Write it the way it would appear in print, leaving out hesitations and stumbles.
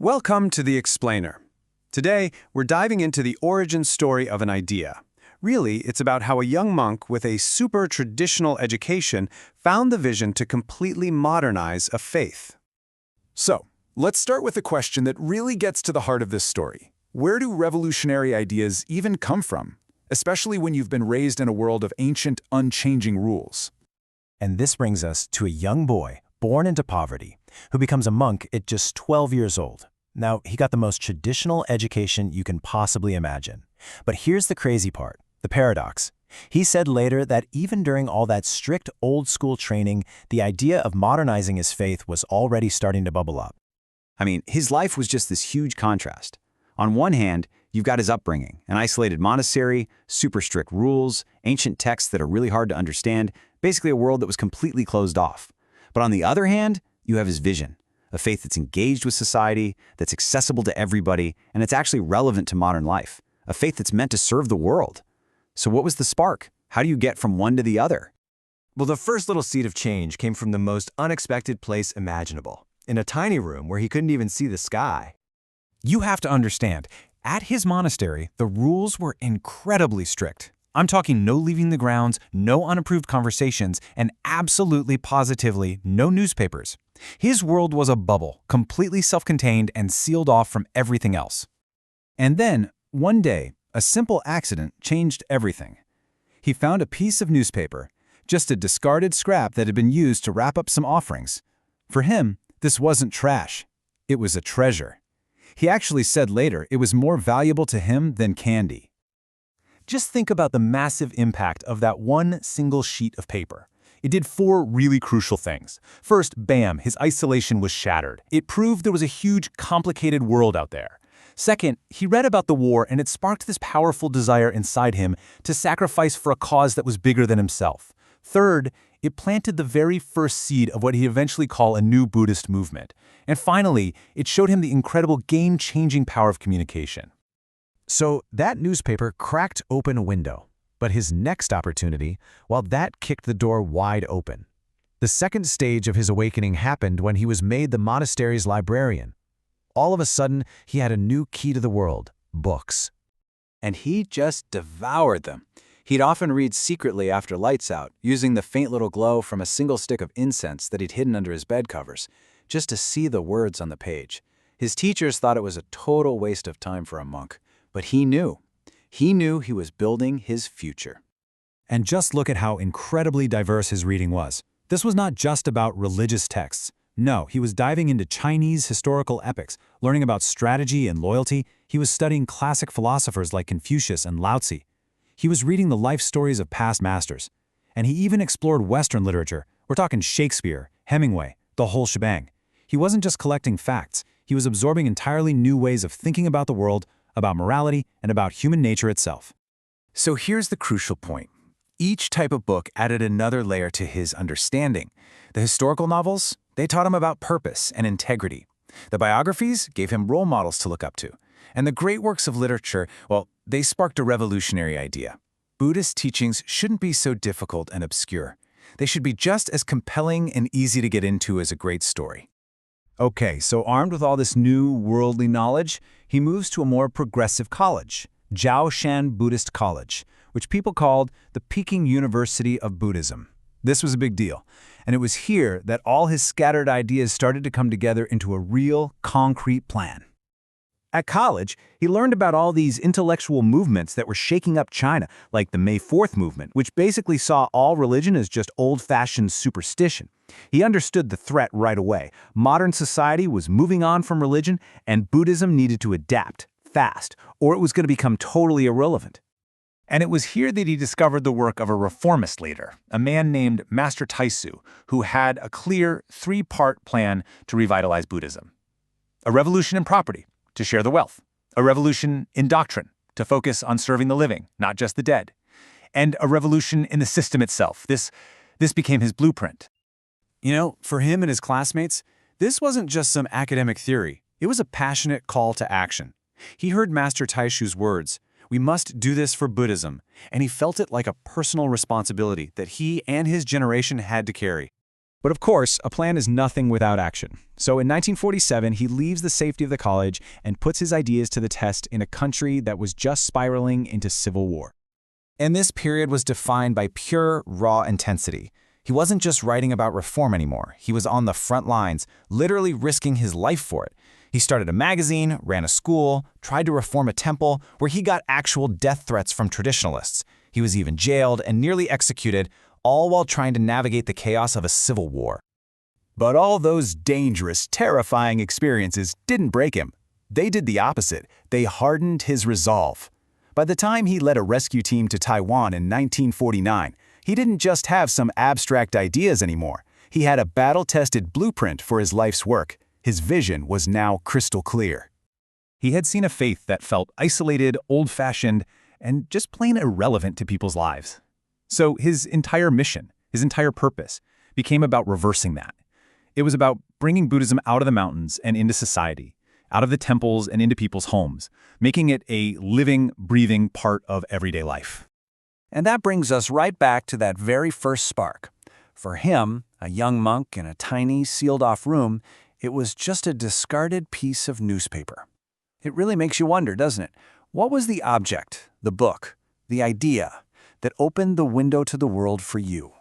Welcome to The Explainer. Today, we're diving into the origin story of an idea. Really, it's about how a young monk with a super traditional education found the vision to completely modernize a faith. So, let's start with a question that really gets to the heart of this story. Where do revolutionary ideas even come from, especially when you've been raised in a world of ancient, unchanging rules? And this brings us to a young boy born into poverty who becomes a monk at just 12 years old. Now, he got the most traditional education you can possibly imagine. But here's the crazy part, the paradox. He said later that even during all that strict old-school training, the idea of modernizing his faith was already starting to bubble up. I mean, his life was just this huge contrast. On one hand, you've got his upbringing, an isolated monastery, super strict rules, ancient texts that are really hard to understand, basically a world that was completely closed off. But on the other hand, you have his vision, a faith that's engaged with society, that's accessible to everybody, and it's actually relevant to modern life, a faith that's meant to serve the world. So what was the spark? How do you get from one to the other? Well, the first little seed of change came from the most unexpected place imaginable, in a tiny room where he couldn't even see the sky. You have to understand, at his monastery, the rules were incredibly strict. I'm talking no leaving the grounds, no unapproved conversations, and absolutely positively no newspapers. His world was a bubble, completely self-contained and sealed off from everything else. And then, one day, a simple accident changed everything. He found a piece of newspaper, just a discarded scrap that had been used to wrap up some offerings. For him, this wasn't trash. It was a treasure. He actually said later it was more valuable to him than candy. Just think about the massive impact of that one single sheet of paper. It did four really crucial things. First, bam, his isolation was shattered. It proved there was a huge, complicated world out there. Second, he read about the war and it sparked this powerful desire inside him to sacrifice for a cause that was bigger than himself. Third, it planted the very first seed of what he'd eventually call a new Buddhist movement. And finally, it showed him the incredible game-changing power of communication. So that newspaper cracked open a window. But his next opportunity, well, that kicked the door wide open. The second stage of his awakening happened when he was made the monastery's librarian. All of a sudden, he had a new key to the world: books. And he just devoured them. He'd often read secretly after lights out, using the faint little glow from a single stick of incense that he'd hidden under his bed covers, just to see the words on the page. His teachers thought it was a total waste of time for a monk. But he knew. He knew he was building his future. And just look at how incredibly diverse his reading was. This was not just about religious texts. No, he was diving into Chinese historical epics, learning about strategy and loyalty. He was studying classic philosophers like Confucius and Lao Tzu. He was reading the life stories of past masters. And he even explored Western literature. We're talking Shakespeare, Hemingway, the whole shebang. He wasn't just collecting facts. He was absorbing entirely new ways of thinking about the world, about morality, and about human nature itself. So here's the crucial point. Each type of book added another layer to his understanding. The historical novels, they taught him about purpose and integrity. The biographies gave him role models to look up to. And the great works of literature, well, they sparked a revolutionary idea. Buddhist teachings shouldn't be so difficult and obscure. They should be just as compelling and easy to get into as a great story. Okay, so armed with all this new worldly knowledge, he moves to a more progressive college, Jiaoshan Buddhist College, which people called the Peking University of Buddhism. This was a big deal, and it was here that all his scattered ideas started to come together into a real, concrete plan. At college, he learned about all these intellectual movements that were shaking up China, like the May 4th movement, which basically saw all religion as just old-fashioned superstition. He understood the threat right away. Modern society was moving on from religion, and Buddhism needed to adapt fast, or it was going to become totally irrelevant. And it was here that he discovered the work of a reformist leader, a man named Master Taixu, who had a clear three-part plan to revitalize Buddhism. A revolution in property, to share the wealth. A revolution in doctrine, to focus on serving the living, not just the dead. And a revolution in the system itself. This became his blueprint. You know, for him and his classmates, this wasn't just some academic theory. It was a passionate call to action. He heard Master Taixu's words, "We must do this for Buddhism," and he felt it like a personal responsibility that he and his generation had to carry. But of course, a plan is nothing without action. So in 1947, he leaves the safety of the college and puts his ideas to the test in a country that was just spiraling into civil war. And this period was defined by pure, raw intensity. He wasn't just writing about reform anymore. He was on the front lines, literally risking his life for it. He started a magazine, ran a school, tried to reform a temple, where he got actual death threats from traditionalists. He was even jailed and nearly executed, all while trying to navigate the chaos of a civil war. But all those dangerous, terrifying experiences didn't break him. They did the opposite. They hardened his resolve. By the time he led a rescue team to Taiwan in 1949, he didn't just have some abstract ideas anymore. He had a battle-tested blueprint for his life's work. His vision was now crystal clear. He had seen a faith that felt isolated, old-fashioned, and just plain irrelevant to people's lives. So his entire mission, his entire purpose, became about reversing that. It was about bringing Buddhism out of the mountains and into society, out of the temples and into people's homes, making it a living, breathing part of everyday life. And that brings us right back to that very first spark. For him, a young monk in a tiny, sealed-off room, it was just a discarded piece of newspaper. It really makes you wonder, doesn't it? What was the object, the book, the idea that opened the window to the world for you?